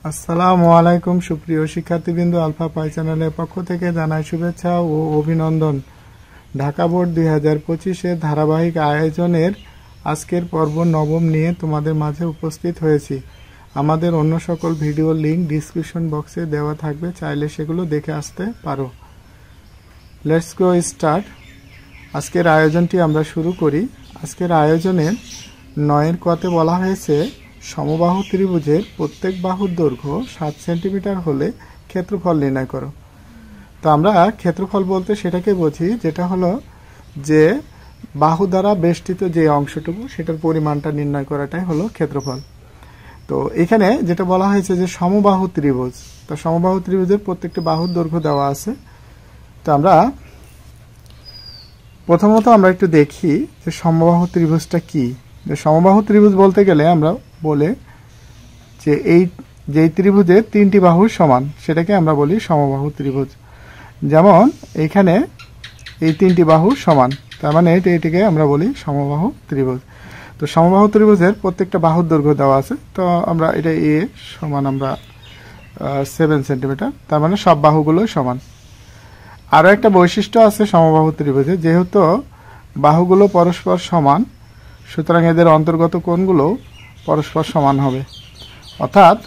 আসসালামু আলাইকুম সুপ্রিয় শিক্ষার্থীবৃন্দ, আলফা পাই চ্যানেলের পক্ষ থেকে জানাই শুভেচ্ছা ও অভিনন্দন। ঢাকা বোর্ড 2025-এর ধারাবাহিক আয়োজনের আজকের পর্ব নবম নিয়ে তোমাদের মাঝে উপস্থিত হয়েছি। আমাদের অন্য সকল ভিডিও লিংক ডিসক্রিপশন বক্সে দেওয়া থাকবে, চাইলে সেগুলো দেখে আসতে পারো। Let's go start. আজকের আয়োজনটি আমরা শুরু করি। আজকের আয়োজনের 9 কতে বলা হয়েছে, সমবাহু ত্রিভুজের প্রত্যেক বাহুর দৈর্ঘ্য 7 সেন্টিমিটার হলে ক্ষেত্রফল নির্ণয় করো। তো আমরা ক্ষেত্রফল বলতে সেটাকে বুঝি যেটা হলো যে বাহু দ্বারা বেষ্টিত যে অংশটুকু সেটার পরিমাণটা নির্ণয় করাটাই হলো ক্ষেত্রফল। তো এখানে যেটা বলা হয়েছে যে সমবাহু ত্রিভুজ, তো সমবাহু ত্রিভুজের প্রত্যেকটি বাহুর দৈর্ঘ্য দেওয়া আছে। তো আমরা প্রথমত আমরা একটু দেখি যে সমবাহু ত্রিভুজটা কি। যে সমবাহু ত্রিভুজ বলতে গেলে আমরা বলে যে এই যে ত্রিভুজের 3টি বাহু সমান সেটাকে আমরা বলি সমবাহু ত্রিভুজ। যেমন এখানে এই 3টি বাহু সমান, তার মানে এটিকে আমরা বলি সমবাহু ত্রিভুজ। তো সমবাহু ত্রিভুজের প্রত্যেকটা বাহুর দৈর্ঘ্য দেওয়া আছে। তো আমরা এটা এ সমান আমরা 7 সেন্টিমিটার, তার মানে সব বাহুগুলো সমান। আরও একটা বৈশিষ্ট্য আছে সমবাহু ত্রিভুজে, যেহেতু বাহুগুলো পরস্পর সমান সুতরাং এদের অন্তর্গত কোণগুলো পরস্পর সমান হবে। অর্থাৎ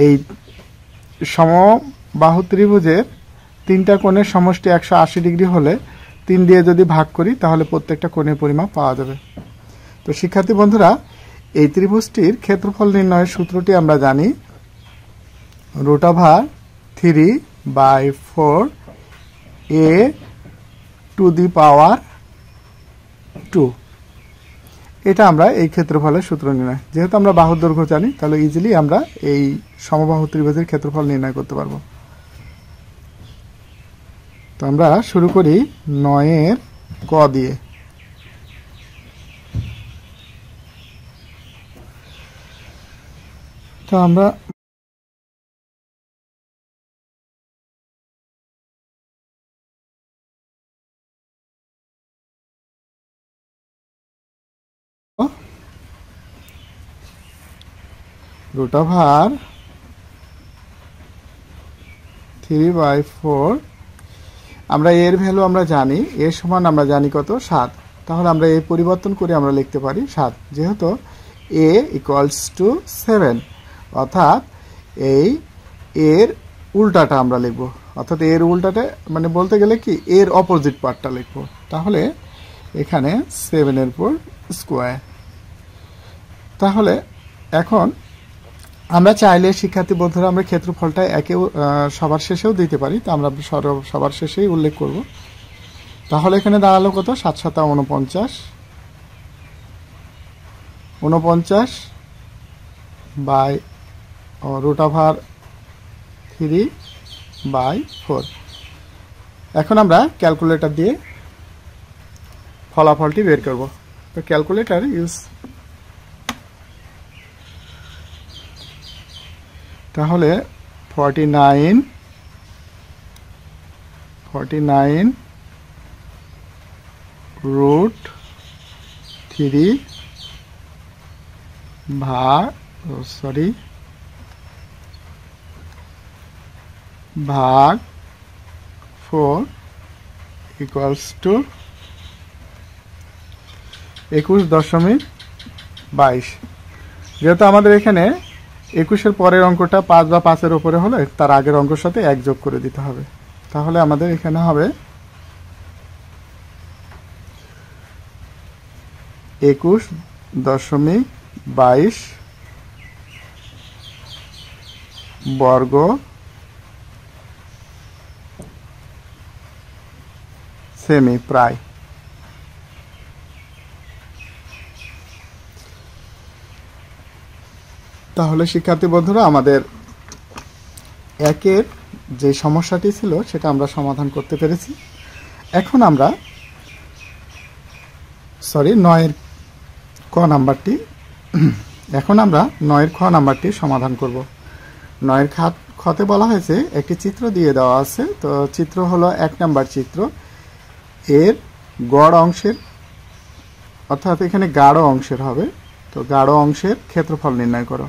এই সমবাহু ত্রিভুজের 3টা কোণের সমষ্টি 180 ডিগ্রি হলে 3 দিয়ে যদি ভাগ করি তাহলে প্রত্যেকটা কোণের পরিমাপ পাওয়া যাবে। তো শিক্ষার্থী বন্ধুরা, এই ত্রিভুজটির ক্ষেত্রফল নির্ণয়ের সূত্রটি আমরা জানি, √3/4 a টু দি পাওয়ার 2। এটা আমরা এই ক্ষেত্রফলের সূত্র নির্ণয়, যেহেতু আমরা বাহুর দৈর্ঘ্য জানি তাহলে ইজিলি আমরা এই সমবাহু ত্রিভুজের ক্ষেত্রফল নির্ণয় করতে পারবো। তো আমরা শুরু করি 9 ক দিয়ে। তো আমরা √3/4 আমরা এর ভ্যালু আমরা জানি, এর সমান আমরা জানি কত, 7। তাহলে আমরা এই পরিবর্তন করে আমরা লিখতে পারি 7, যেহেতু a = 7, অর্থাৎ এই এর উল্টাটা আমরা লিখব। অর্থাৎ এর উল্টাটা মানে বলতে গেলে কি এর অপোজিট পার্টটা লিখব। তাহলে এখানে 7-এর উপর স্কোয়ার। তাহলে এখন আমরা চাইলে শিক্ষার্থী বন্ধুরা আমরা ক্ষেত্রফলটা সবার শেষেও দিতে পারি, তো আমরা সবার শেষেই উল্লেখ করব। তাহলে এখানে দাঁড়ালো কত, 7 × 7 = 49, 49/√3/4। এখন আমরা ক্যালকুলেটর দিয়ে ফলাফলটি বের করব। তো ক্যালকুলেটর ইউজ, তাহলে 49 √3 ভাগ 4 = 21.22। যেহেতু আমাদের এখানে 21-এর পরের অঙ্কটা 5 বা 5-এর উপরে হলে তার আগের অঙ্কের সাথে 1 যোগ করে দিতে হবে। তাহলে আমাদের এখানে হবে 21.22 বর্গ সেমি প্রায়। তাহলে শিক্ষার্থী বন্ধুরা, আমাদের 1-এর যে সমস্যাটি ছিল সেটা আমরা সমাধান করতে পেরেছি। এখন আমরা 9-এর ক নাম্বারটি এখন আমরা 9-এর খ নাম্বারটি সমাধান করব। 9-এর খতে বলা হয়েছে একটি চিত্র দিয়ে দেওয়া আছে। তো চিত্র হলো 1 নাম্বার চিত্র, এর গড় অংশের অর্থাৎ এখানে গাঢ় অংশের হবে। তো গাঢ় অংশের ক্ষেত্রফল নির্ণয় করো।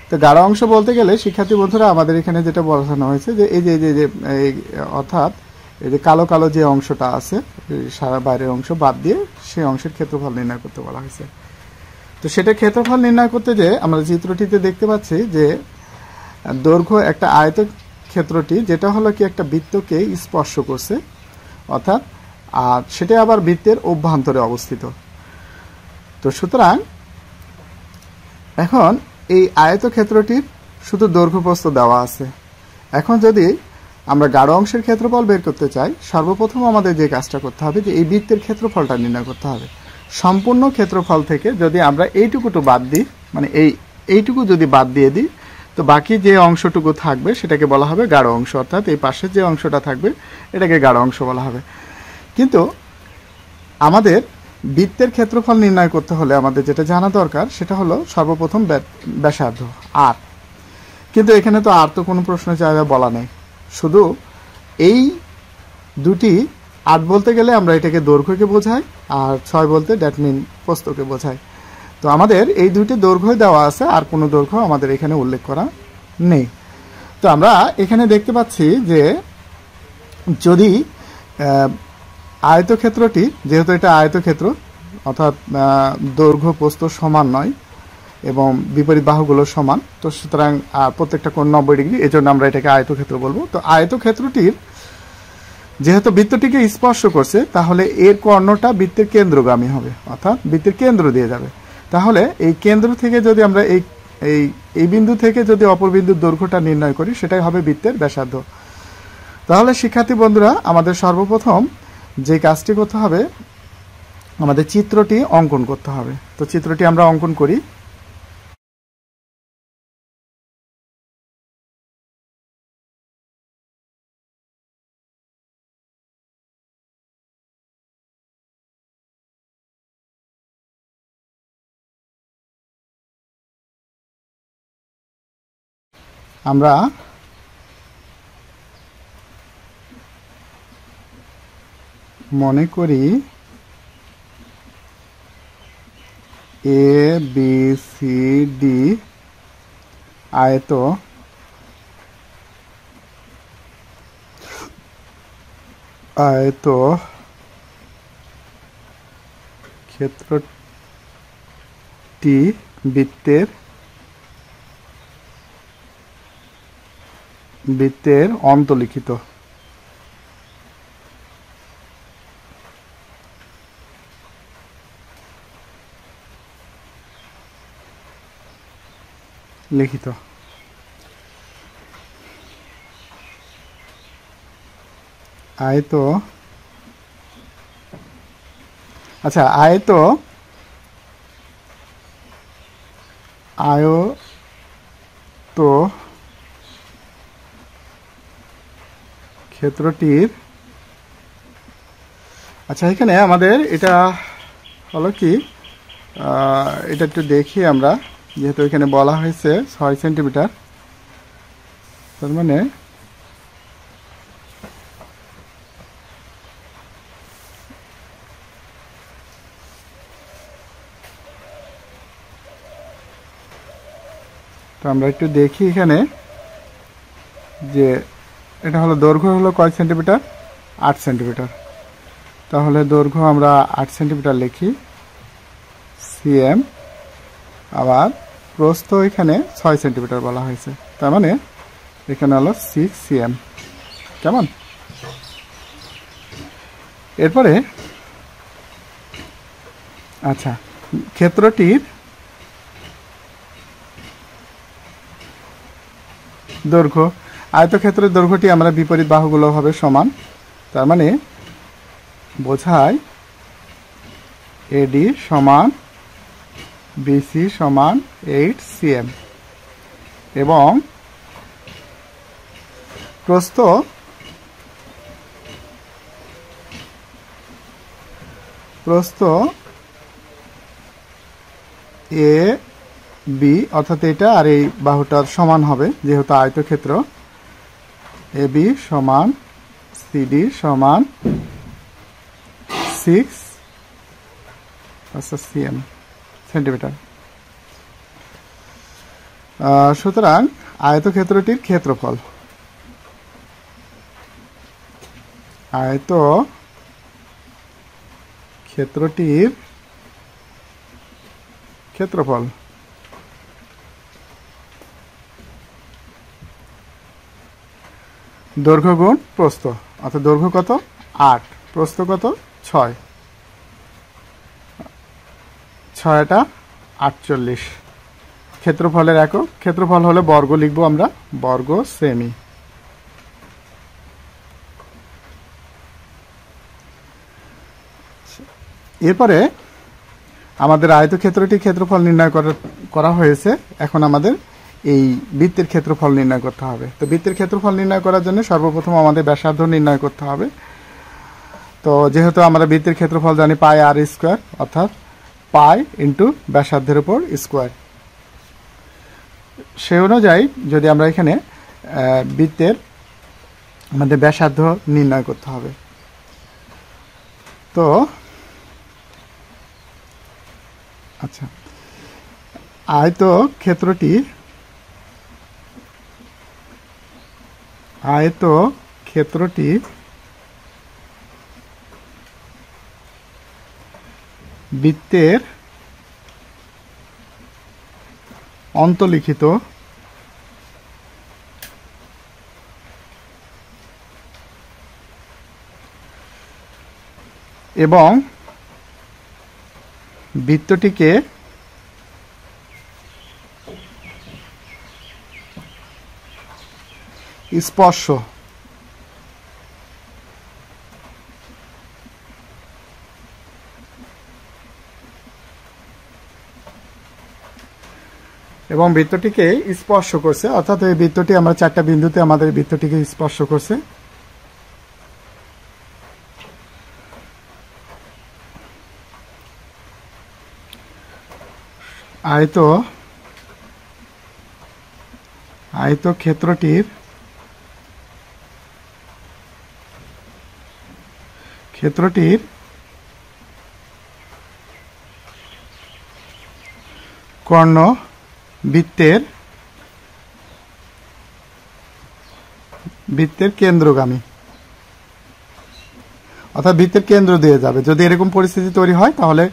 তো গাঢ় অংশ বলতে গেলে শিক্ষার্থী বন্ধুরা আমাদের এখানে যেটা বোঝানো হয়েছে যে এই যে অর্থাৎ এই যে কালো কালো যে অংশটা আছে সারা বাইরের অংশ বাদ দিয়ে সেই অংশের ক্ষেত্রফল নির্ণয় করতে বলা হয়েছে। তো সেটা ক্ষেত্রফল নির্ণয় করতে যে আমরা চিত্রটিতে দেখতে পাচ্ছি যে দৈর্ঘ্য একটা আয়তক্ষেত্রটি যেটা হলো কি একটা বৃত্তকে স্পর্শ করছে, অর্থাৎ আর সেটা আবার বৃত্তের অভ্যন্তরে অবস্থিত। তো সুতরাং এখন এই আয়তক্ষেত্রটির শুধু দৈর্ঘ্য প্রস্থ দেওয়া আছে। এখন যদি আমরা গাঢ় অংশের ক্ষেত্রফল বের করতে চাই, সর্বপ্রথম আমাদের যে কাজটা করতে হবে যে এই বৃত্তের ক্ষেত্রফলটা নির্ণয় করতে হবে। সম্পূর্ণ ক্ষেত্রফল থেকে যদি আমরা এইটুকুটো বাদ দিই, মানে এইটুকু যদি বাদ দিয়ে দিই, তো বাকি যে অংশটুকু থাকবে সেটাকে বলা হবে গাঢ় অংশ, অর্থাৎ এই পাশের যে অংশটা থাকবে এটাকে গাঢ় অংশ বলা হবে। কিন্তু আমাদের বৃত্তের ক্ষেত্রফল নির্ণয় করতে হলে আমাদের যেটা জানা দরকার সেটা হলো সর্বপ্রথম ব্যাসার্ধ আর। কিন্তু এখানে তো আর তো কোনো প্রশ্ন জায়গায় বলা নেই, শুধু এই দুটি 8 বলতে গেলে আমরা এটাকে দৈর্ঘ্যকে বোঝাই, আর 6 বলতে দ্যাট মিন প্রস্থকে বোঝাই। তো আমাদের এই দুটি দৈর্ঘ্য দেওয়া আছে, আর কোনো দৈর্ঘ্য আমাদের এখানে উল্লেখ করা নেই। তো আমরা এখানে দেখতে পাচ্ছি যে যদি আয়তক্ষেত্রটি, যেহেতু এটা আয়তক্ষেত্র অর্থাৎ দৈর্ঘ্য প্রস্থ সমান নয় এবং বিপরীত বাহুগুলো সমান, তো সুতরাং প্রত্যেকটা কোণ 90 ডিগ্রি, এজন্য আমরা এটাকে আয়তক্ষেত্র বলবো। তো আয়তক্ষেত্রটির যেহেতু বৃত্তটিকে স্পর্শ করছে, তাহলে এর কর্ণটা বৃত্তের কেন্দ্রগামী হবে, অর্থাৎ বৃত্তের কেন্দ্র দিয়ে যাবে। তাহলে এই কেন্দ্র থেকে যদি আমরা এই বিন্দু থেকে যদি অপর বিন্দুর দৈর্ঘ্যটা নির্ণয় করি, সেটাই হবে বৃত্তের ব্যাসার্ধ। তাহলে শিক্ষার্থী বন্ধুরা আমাদের সর্বপ্রথম যে কাজটি করতে হবে, আমাদের চিত্রটি অঙ্কন করতে হবে। তো চিত্রটি আমরা অঙ্কন করি। আমরা মনে করি এ বি সি ডি আয়ত ক্ষেত্রটি বৃত্তের অন্তর্লিখিত। লিখিত আয়ত, আচ্ছা আয়ত ক্ষেত্রটির, আচ্ছা এখানে আমাদের এটা হলো কি, এটা একটু দেখি আমরা, যেহেতু এখানে বলা হয়েছে 6 সেন্টিমিটার, তার মানে তো আমরা একটু দেখি এখানে যে এটা হলো দৈর্ঘ্য হলো কয় সেন্টিমিটার, 8 সেন্টিমিটার। তাহলে দৈর্ঘ্য আমরা 8 সেন্টিমিটার লিখি সিএম, আবার প্রস্থ এখানে 6 সেন্টিমিটার বলা হয়েছে, তার মানে এখানে হলো 6 সিএম। কেমন? এরপরে আচ্ছা ক্ষেত্রটির দৈর্ঘ্য, আয়তক্ষেত্রের দৈর্ঘ্যটি আমরা বিপরীত বাহুগুলো হবে সমান, তার মানে বোঝায় এডি সমান বিসি সমান 8 সিএম এবং প্রস্থ এ বি, অর্থাৎ এটা আর এই বাহুটার সমান হবে যেহেতু আয়তক্ষেত্র, এ বি সমান সিডি সমান 6 সিএম সেন্টিমিটার। সুতরাং আয়তক্ষেত্রটির ক্ষেত্রফল, আয়তক্ষেত্রটির ক্ষেত্রফল দৈর্ঘ্য গুণ প্রস্থ, অর্থাৎ দৈর্ঘ্য কত 8, প্রস্থ কত 6, 6টা 48। ক্ষেত্রফলের একক, ক্ষেত্রফল হলে বর্গ লিখবো আমরা, বর্গ সেমি। এরপরে আমাদের আয়তক্ষেত্রটির ক্ষেত্রফল নির্ণয় করা হয়েছে। এখন আমাদের এই বৃত্তের ক্ষেত্রফল নির্ণয় করতে হবে। তো বৃত্তের ক্ষেত্রফল নির্ণয় করার জন্য সর্বপ্রথম আমাদের ব্যাসার্ধ নির্ণয় করতে হবে। তো যেহেতু আমরা বৃত্তের ক্ষেত্রফল জানি পাই আর স্কোয়ার, অর্থাৎ পাই ইন্টু ব্যাসার্ধের উপর স্কোয়ার। সেই অনুযায়ী যদি আমরা এখানে বৃত্তের আমাদের ব্যাসার্ধ নির্ণয় করতে হবে। তো আচ্ছা, আয়তক্ষেত্রটি বৃত্তের অন্তর্লিখিত এবং বৃত্তটিকে স্পর্শ এবং বৃত্তটিকে স্পর্শ করছে, অর্থাৎ এই বৃত্তটি আমরা 4টা বিন্দুতে আমাদের বৃত্তটিকে স্পর্শ করছে। আয়তক্ষেত্রটির কর্ণ বৃত্তের কেন্দ্রগামী, অর্থাৎ বৃত্তের কেন্দ্র দিয়ে যাবে। যদি এরকম পরিস্থিতি তৈরি হয় তাহলে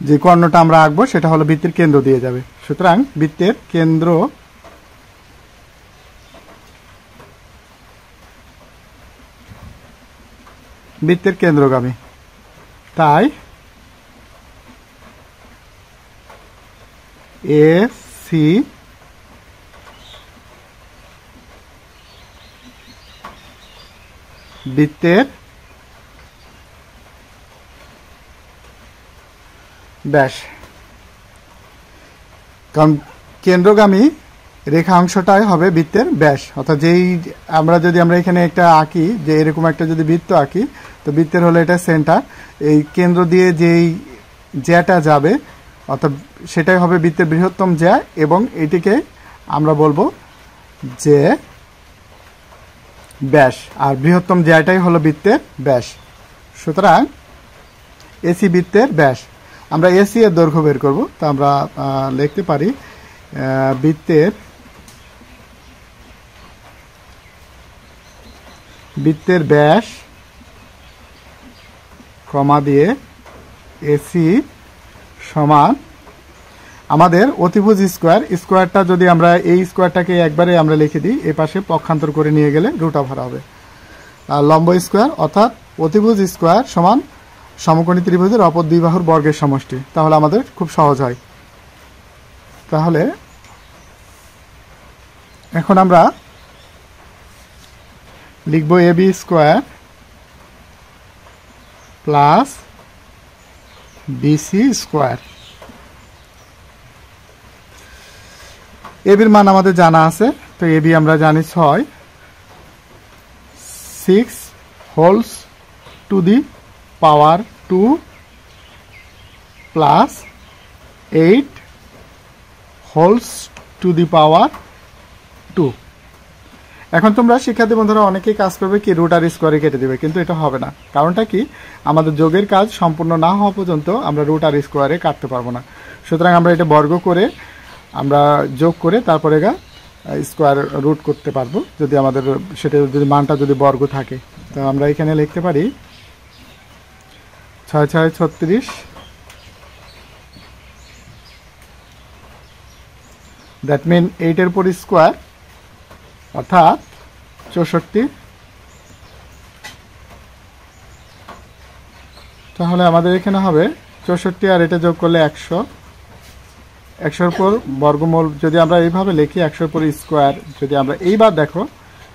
যে কর্ণটা আমরা আঁকবো সেটা হলো বৃত্তের কেন্দ্র দিয়ে যাবে। সুতরাং বৃত্তের কেন্দ্রগামী, তাই AC বৃত্তের ব্যাস, কারণ কেন্দ্রগামী রেখা অংশটাই হবে বৃত্তের ব্যাস। অর্থাৎ আমরা এখানে একটা আঁকি, যে এরকম একটা যদি বৃত্ত আঁকি, তো বৃত্তের হলো এটা সেন্টার, এই কেন্দ্র দিয়ে যেই জ্যাটা যাবে অর্থাৎ সেটাই হবে বৃত্তের বৃহত্তম জ্যা, এবং এটিকে আমরা বলবো যে ব্যাস, আর বৃহত্তম জ্যাটাই হলো বৃত্তের ব্যাস। সুতরাং এসি বৃত্তের ব্যাস। আমরা এসি এর দৈর্ঘ্য বের করব, তা আমরা লিখতে পারি বৃত্তের ব্যাস কমা দিয়ে এসি সমান আমাদের অতিভুজ স্কোয়ারটা যদি আমরা এই স্কোয়ারটাকে একবারে আমরা লিখে দিই, এ পাশে পক্ষান্তর করে নিয়ে গেলে √ওভার হবে। আর লম্ব স্কোয়ার অর্থাৎ অতিভুজ স্কোয়ার সমান সমকোণী ত্রিভুজের অপর দুই বাহুর বর্গের সমষ্টি। তাহলে আমাদের খুব সহজ হয়। তাহলে এখন আমরা লিখব AB square plus BC square. এবির মান আমাদের জানা আছে, তো এবি আমরা জানি 6, 6 wholes to the power 2 plus 8 wholes to the power 2। এখন তোমরা শিক্ষার্থী বন্ধুরা অনেকেই কাজ করবে কি √r² কেটে দেবে, কিন্তু এটা হবে না। কারণটা কি, আমাদের যোগের কাজ সম্পূর্ণ না হওয়া পর্যন্ত আমরা √r² কাটতে পারবো না। সুতরাং আমরা এটা বর্গ করে আমরা যোগ করে তারপরে স্কোয়ার রুট করতে পারবো, যদি আমাদের সেটা যদি মানটা যদি বর্গ থাকে। তো আমরা এখানে লিখতে পারি 6 6 36, দ্যাট মিন 8-এর উপর স্কোয়ার অর্থাৎ 64। তাহলে আমাদের এখানে হবে 64 আর এটা যোগ করলে 100, 100-এর উপর বর্গমূল যদি আমরা এইভাবে লিখি 100-এর উপর স্কোয়ার, যদি আমরা এইবার দেখো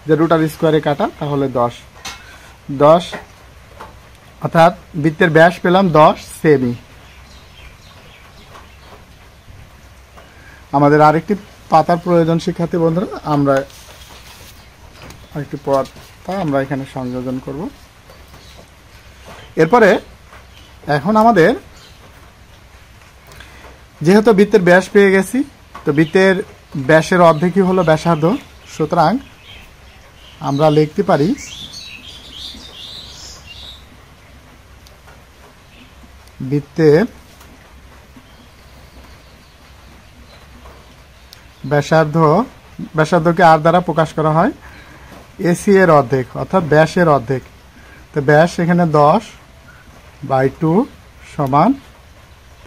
যে রুট আর স্কোয়ারে কাটা, তাহলে 10 অর্থাৎ বৃত্তের ব্যাস পেলাম 10 সেমি। আমাদের আরেকটি পাতার প্রয়োজন শিক্ষার্থী বন্ধুরা, আমরা আরেকটি পাতা আমরা এখানে সংযোজন করব। এরপরে এখন আমাদের যেহেতু বৃত্তের ব্যাস পেয়ে গেছি, তো বৃত্তের ব্যাসের অর্ধেকই হলো ব্যাসার্ধ, সুতরাং আমরা লিখতে পারি বৃত্তের ব্যাসার্ধকে আর দ্বারা প্রকাশ করা হয় এসি এর অর্ধেক অর্থাৎ ব্যাসের অর্ধেক। তো ব্যাস এখানে 10/2 সমান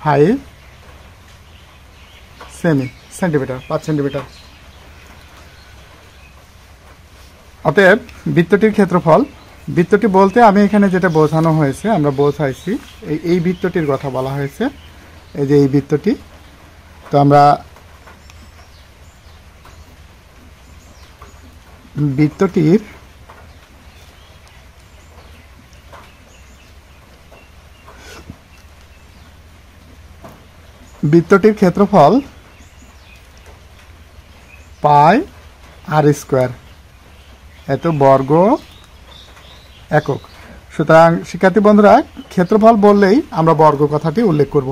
5 সেন্টিমিটার, 5 সেন্টিমিটার। অতএব বৃত্তটির ক্ষেত্রফল, বৃত্তটি বলতে আমি এখানে যেটা বোঝানো হয়েছে, আমরা বোঝাইছি এই বৃত্তটির কথা বলা হয়েছে, এই যে এই বৃত্তটি। তো আমরা বৃত্তটির ক্ষেত্রফল পাই আর স্কোয়ার, এত বর্গ একক। সুতরাং শিক্ষার্থী বন্ধুরা, ক্ষেত্রফল বললেই আমরা বর্গ কথাটি উল্লেখ করব।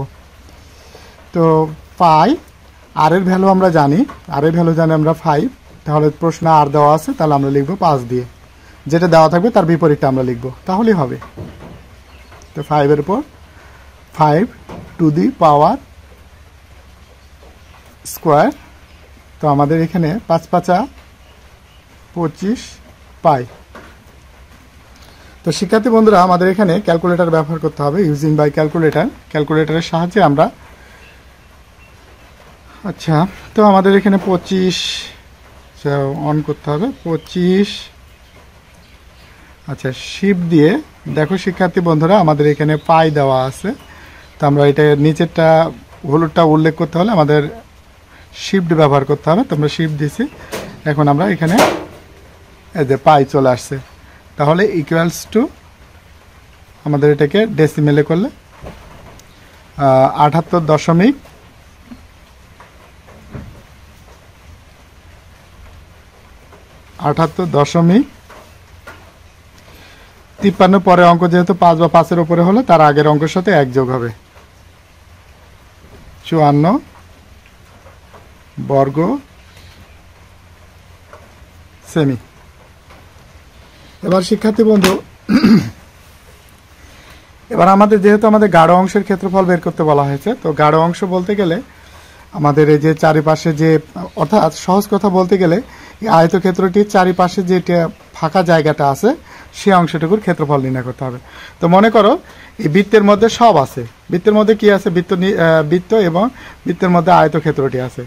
তো পাই, আর এর ভ্যালু আমরা জানি, আমরা 5। তাহলে প্রশ্ন আর দেওয়া আছে, তাহলে আমরা লিখব 5 দিয়ে, যেটা দেওয়া থাকবে তার বিপরীতটা আমরা লিখব, তাহলেই হবে। তো 5-এর উপর 5 টু দি পাওয়ার স্কোয়ার। তো আমাদের এখানে 5 5 25 পাই। তো শিক্ষার্থী বন্ধুরা, আমাদের এখানে ক্যালকুলেটর ব্যবহার করতে হবে, ইউজিং বাই ক্যালকুলেটরের সাহায্যে আমরা, আচ্ছা, তো আমাদের এখানে 25 অন করতে হবে, 25। আচ্ছা, শিফট দিয়ে দেখো শিক্ষার্থী বন্ধুরা, আমাদের এখানে পাই দেওয়া আছে। তো আমরা এটা নিচেরটা হলুদটা উল্লেখ করতে হলে আমাদের শিফট ব্যবহার করতে হবে। তো আমরা শিফট দিছি, এখন আমরা এখানে এই যে পাই চলে আসছে। তাহলে ইকুয়ালস টু, আমাদের এটাকে ডেসিমেলে করলে 78.53 পরে অঙ্ক যেহেতু 5 বা 5-এর উপরে হলো, তার আগের অঙ্কের সাথে 1 যোগ হবে, 54 বর্গ সেমি। এবার শিক্ষার্থী বন্ধু, এবার আমাদের যেহেতু আমাদের গাঢ় অংশের ক্ষেত্রফল বের করতে বলা হয়েছে, তো গাঢ় অংশ বলতে গেলে আমাদের এই যে চারিপাশে যে, অর্থাৎ সহজ কথা বলতে গেলে এই আয়তক্ষেত্রটির চারিপাশে যে ফাঁকা জায়গাটা আছে, সেই অংশটুকুর ক্ষেত্রফল নির্ণয় করতে হবে। তো মনে করো এই বৃত্তের মধ্যে সব আছে, বৃত্তের মধ্যে কি আছে, বৃত্ত এবং বৃত্তের মধ্যে আয়তক্ষেত্রটি আছে।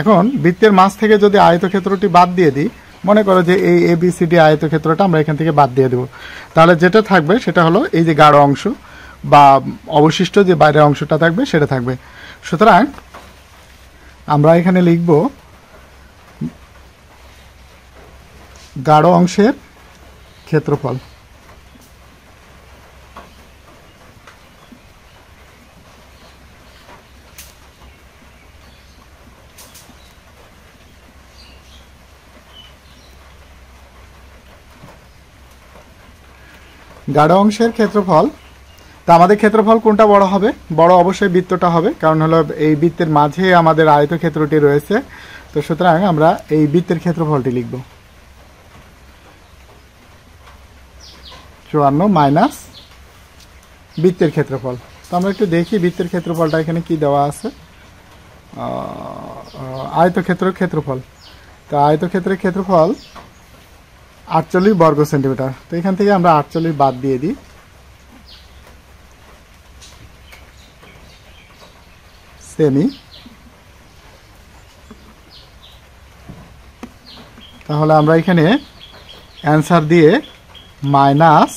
এখন বৃত্তের মাঝ থেকে যদি আয়তক্ষেত্রটি বাদ দিয়ে দিই, মনে করো যে এই ABCD আয়তক্ষেত্রটা আমরা এখান থেকে বাদ দিয়ে দেব, তাহলে যেটা থাকবে সেটা হলো এই যে গাঢ় অংশ বা অবশিষ্ট যে বাইরের অংশটা থাকবে সেটা থাকবে। সুতরাং আমরা এখানে লিখব গাঢ় অংশের ক্ষেত্রফল। গাঢ় অংশের ক্ষেত্রফল, তা আমাদের ক্ষেত্রফল কোনটা বড় হবে? বড় অবশ্যই বৃত্তটা হবে, কারণ হলো এই বৃত্তের মাঝে আমাদের আয়তক্ষেত্রটি রয়েছে। তো সুতরাং আমরা এই বৃত্তের ক্ষেত্রফলটি লিখব 54 মাইনাস বৃত্তের ক্ষেত্রফল। তো আমরা একটু দেখি বৃত্তের ক্ষেত্রফলটা এখানে কি দেওয়া আছে। আয়তক্ষেত্রের ক্ষেত্রফল। তো আয়তক্ষেত্রের ক্ষেত্রফল 48 বর্গ সেন্টিমিটার। তো এখান থেকে আমরা 48 বাদ দিয়ে দিই। সেমি। তাহলে আমরা এখানে অ্যান্সার দিয়ে মাইনাস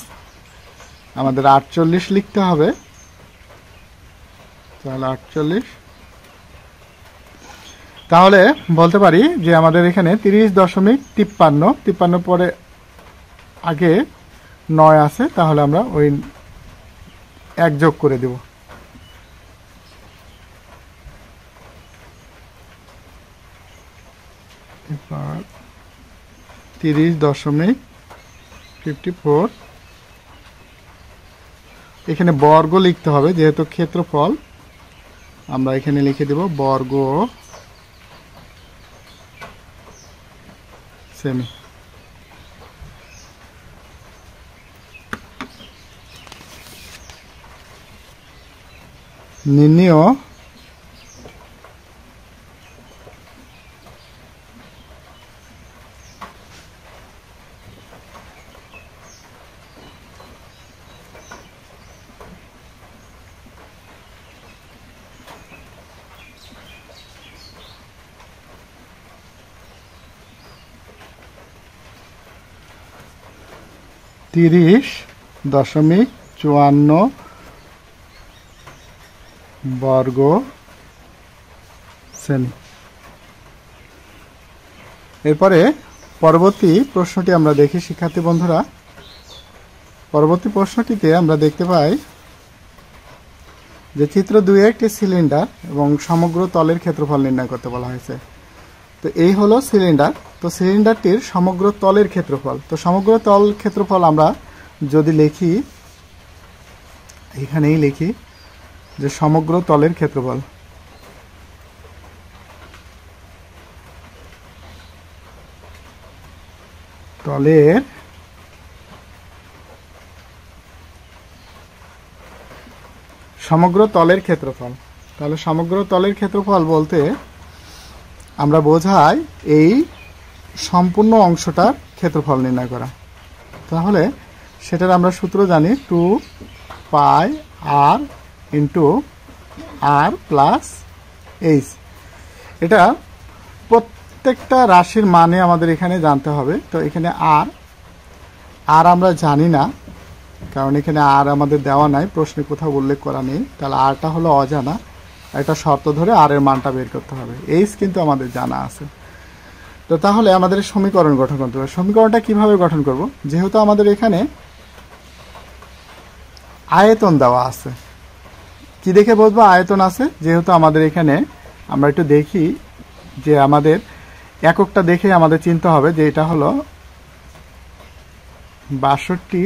আমাদের 48 লিখতে হবে। তাহলে 48, তাহলে বলতে পারি যে আমাদের এখানে 30.53 পরে আগে 9 আছে, তাহলে আমরা ওই 1 যোগ করে দেব। এবার 30.54, এখানে বর্গ লিখতে হবে যেহেতু ক্ষেত্রফল, আমরা এখানে লিখে দেব বর্গ সেমি। নির্ণেয় (30.54) বর্গ সেমি। এরপরে পরবর্তী প্রশ্নটি আমরা দেখি শিক্ষার্থী বন্ধুরা। পরবর্তী প্রশ্নটিতে আমরা দেখতে পাই যে চিত্র 2 একটি সিলিন্ডার এবং সমগ্র তলের ক্ষেত্রফল নির্ণয় করতে বলা হয়েছে। তো এই হলো সিলিন্ডার। তো সিলিন্ডারটির সমগ্র তলের ক্ষেত্রফল, তো সমগ্র তল ক্ষেত্রফল আমরা যদি লিখি, এখানেই লিখি যে সমগ্র তলের ক্ষেত্রফল, তলের সমগ্র তলের ক্ষেত্রফল। তাহলে সমগ্র তলের ক্ষেত্রফল বলতে আমরা বোঝাই এই সম্পূর্ণ অংশটার ক্ষেত্রফল নির্ণয় করা। তাহলে সেটার আমরা সূত্র জানি 2πr into r plus H. এটা প্রত্যেকটা রাশির মানে আমাদের এখানে জানতে হবে। তো এখানে আর আমরা জানি না, কারণ এখানে আর আমাদের দেওয়া নাই, প্রশ্নে কোথাও উল্লেখ করা নেই। তাহলে আরটা হলো অজানা, একটা শর্ত ধরে আর এর মানটা বের করতে হবে। এইচ কিন্তু আমাদের জানা আছে। তো তাহলে আমাদের সমীকরণ গঠন করতে হবে। সমীকরণটা কিভাবে গঠন করব? যেহেতু আমাদের এখানে আয়তন দেওয়া আছে, কি দেখে বুঝবো আয়তন আছে? যেহেতু আমাদের এখানে আমরা একটু দেখি যে আমাদের এককটা দেখে আমাদের চিন্তা হবে যে এটা হলো 62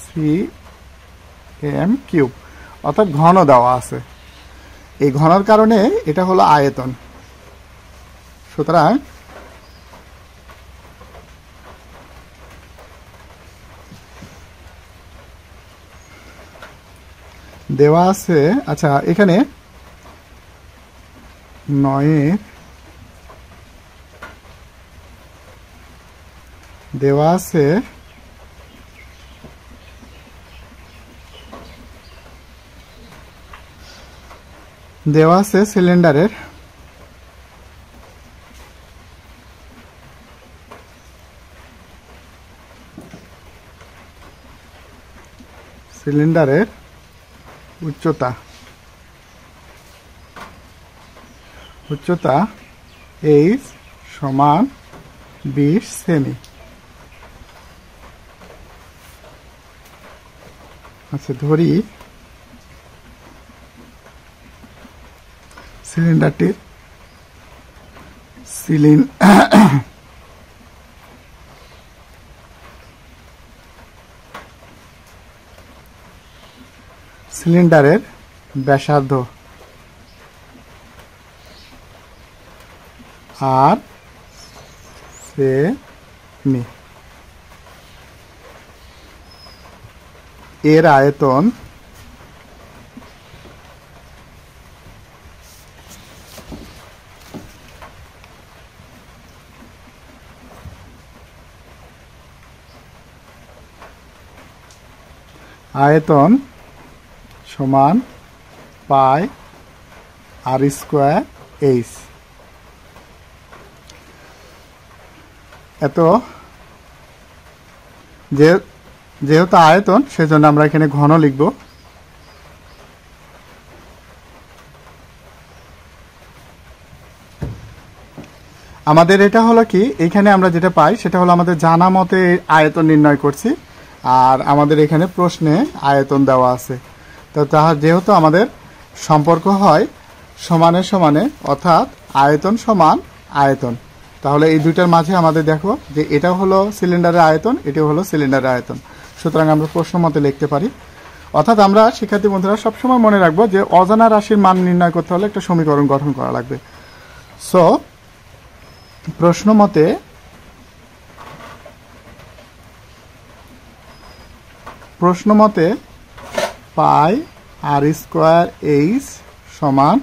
cm3, অর্থাৎ ঘন দেওয়া আছে। এই ঘনর কারণে এটা হলো আয়তন। সুতরাং দেওয়া আছে, আচ্ছা এখানে 9 দেওয়া আছে সিলিন্ডারের উচ্চতা h সমান 20 সেমি। আচ্ছা ধরি সিলিন্ডারটির সিলিন্ডারের ব্যাসার্ধ আর সেমি, এর আয়তন আয়তন সমান পাই আর স্কোয়ার এইচ। এত যেহেতু আয়তন সেজন্য আমরা এখানে ঘন লিখব। আমাদের এটা হলো কি, এখানে আমরা যেটা পাই সেটা হলো আমাদের জানা মতে আয়তন নির্ণয় করছি, আর আমাদের এখানে প্রশ্নে আয়তন দেওয়া আছে। তো যেহেতু আমাদের সম্পর্ক হয় সমানে সমানে, অর্থাৎ আয়তন সমান আয়তন, তাহলে এই দুইটার মাঝে আমাদের দেখো যে এটা হলো সিলিন্ডারের আয়তন, এটা হলো সিলিন্ডারের আয়তন, সুতরাং আমরা প্রশ্ন মতে লিখতে পারি। অর্থাৎ আমরা শিক্ষার্থী বন্ধুরা সবসময় মনে রাখবো যে অজানা রাশির মান নির্ণয় করতে হলে একটা সমীকরণ গঠন করা লাগবে। সো প্রশ্ন মতে পাই আর স্কোয়ার এইচ সমান,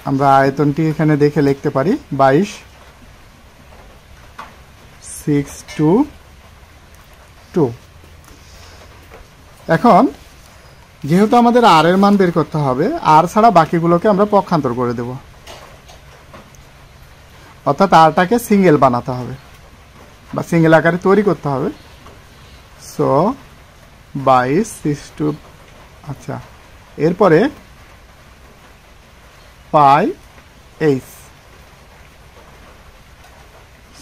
আমরা আয়তনটি এখানে দেখে লিখতে পারি 22,622। এখন যেহেতু আমাদের আর এর মান বের করতে হবে, আর ছাড়া বাকিগুলোকে আমরা পক্ষান্তর করে দেব, অর্থাৎ আরটাকে সিঙ্গেল বানাতে হবে বা সিঙ্গেল আকারে তৈরি করতে হবে। সো 22,622। আচ্ছা, এরপরে পাই এইচ।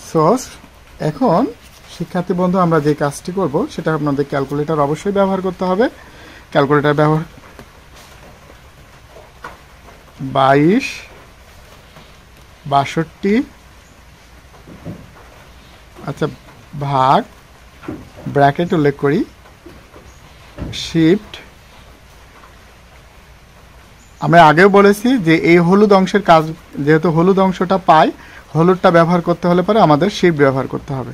সো এখন শিক্ষার্থী বন্ধু আমরা যে কাজটি করব সেটা আপনাদের ক্যালকুলেটর অবশ্যই ব্যবহার করতে হবে। ক্যালকুলেটর ব্যবহার 22,62, আচ্ছা, ভাগ ব্র্যাকেট উল্লেখ করি শিফট। আমরা আগেও বলেছি যে এই হলুদ অংশের কাজ, যেহেতু হলুদ অংশটা পাই, হলুদটা ব্যবহার করতে হলে পরে আমাদের শিফট ব্যবহার করতে হবে।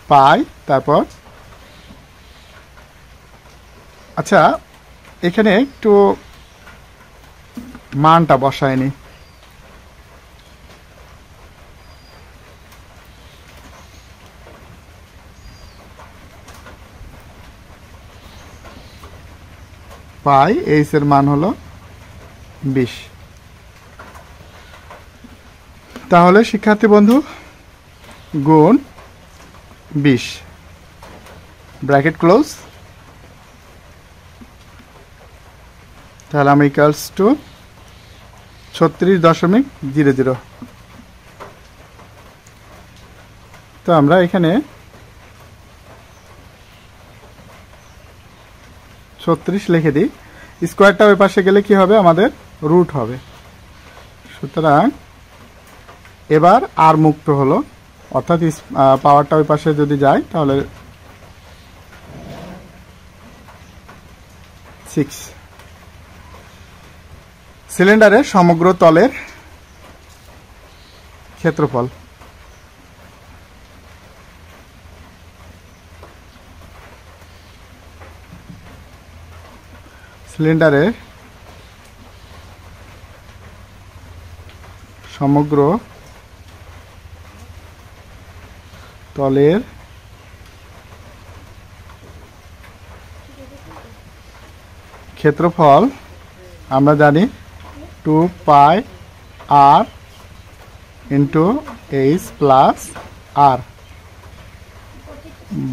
পাই, তারপর আচ্ছা এখানে একটু মানটা বসায়নি, পাই এইচ এর মান হলো 20। তাহলে শিক্ষার্থী বন্ধু গুণ 20 ব্র্যাকেট ক্লোজ, তাহলে আমি ইকুয়ালস টু 36.00। তো আমরা এখানে 36 লিখে দিই, স্কোয়ারটা ওই পাশে গেলে কি হবে, আমাদের রুট হবে। সুতরাং এবার আর মুক্ত হলো, অর্থাৎ পাওয়ারটা ওই পাশে যদি যায় তাহলে 6। সিলিন্ডারের সমগ্র তলের ক্ষেত্রফল, সিলিন্ডারের সমগ্র তলের ক্ষেত্রফল আমরা জানি 2 পাই আর ইন্টু এইচ প্লাস আর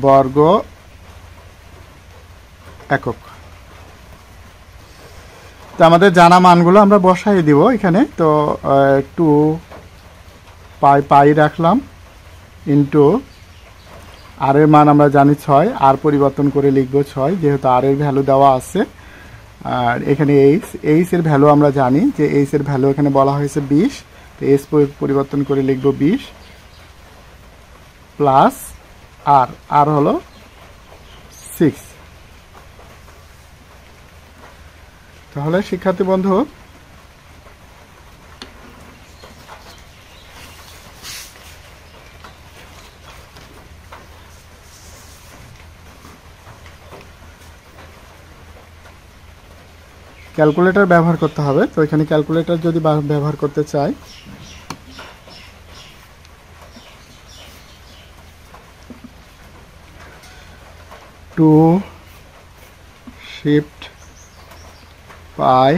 বর্গ একক। তো আমাদের জানা মানগুলো আমরা বসাই দিব এখানে। তো 2 পাই রাখলাম ইন্টু আর এর মান আমরা জানি 6, আর পরিবর্তন করে লিখব 6 যেহেতু আর এর ভ্যালু দেওয়া আছে। আর এখানে এইচ এর ভ্যালু আমরা জানি যে এইচ এর ভ্যালু এখানে বলা হয়েছে 20, তো এইচ পরিবর্তন করে লিখব 20 প্লাস আর হলো 6। তাহলে শিক্ষার্থী বন্ধু ক্যালকুলেটর ব্যবহার করতে হবে। তো এখানে ক্যালকুলেটর যদি ব্যবহার করতে চাই, 2 শিফট পাই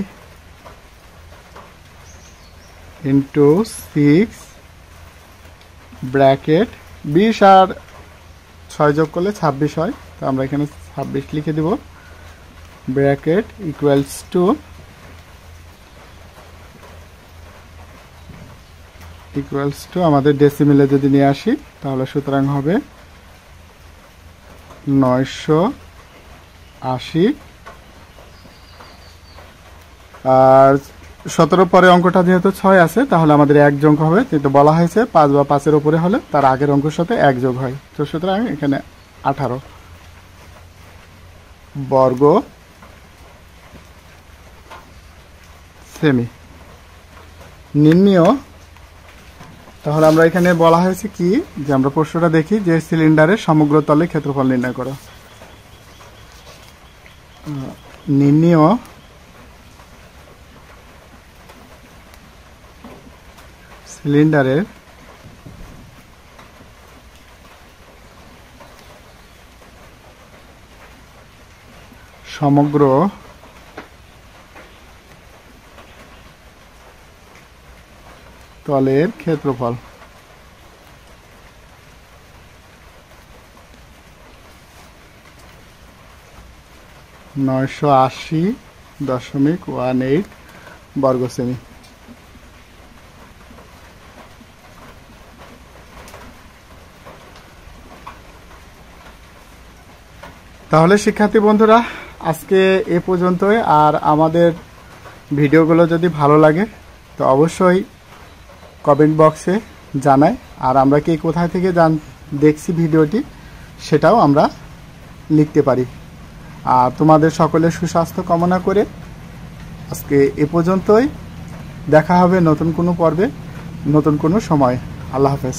ইন্টু 6 ব্র্যাকেট 20 আর 6 যোগ করলে 26 হয়, তো আমরা এখানে 26 লিখে দেব, ব্র্যাকেট ইকুয়ালস টু আমাদের ডেসিমেলে যদি নিয়ে আসি তাহলে সুতরাং হবে 980। আর 17 পরে অঙ্কটা যেহেতু 6 আছে তাহলে আমাদের 1 যোগ হবে, কিন্তু বলা হয়েছে 5 বা 5-এর উপরে হলে তার আগের অঙ্কের সাথে 1 যোগ হয়, তো সুতরাং এখানে 18 বর্গ সেমি নির্ণীয়। তাহলে আমরা এখানে বলা হয়েছে কি যে আমরা প্রশ্নটা দেখি যে সিলিন্ডারের সমগ্র তলে ক্ষেত্রফল নির্ণয় করো। নির্ণীয় সিলিন্ডারের সমগ্র তলের ক্ষেত্রফল। (980.18 বর্গ সেমি। তাহলে শিক্ষার্থী বন্ধুরা আজকে এ পর্যন্তই। আর আমাদের ভিডিওগুলো যদি ভালো লাগে তো অবশ্যই কমেন্ট বক্সে জানায়, আর আমরা কি কোথায় থেকে দেখছি ভিডিওটি সেটাও আমরা লিখতে পারি। আর তোমাদের সকলের সুস্বাস্থ্য কামনা করে আজকে এ পর্যন্তই। দেখা হবে নতুন কোনো পর্বে, নতুন কোনো সময়। আল্লাহ হাফেজ।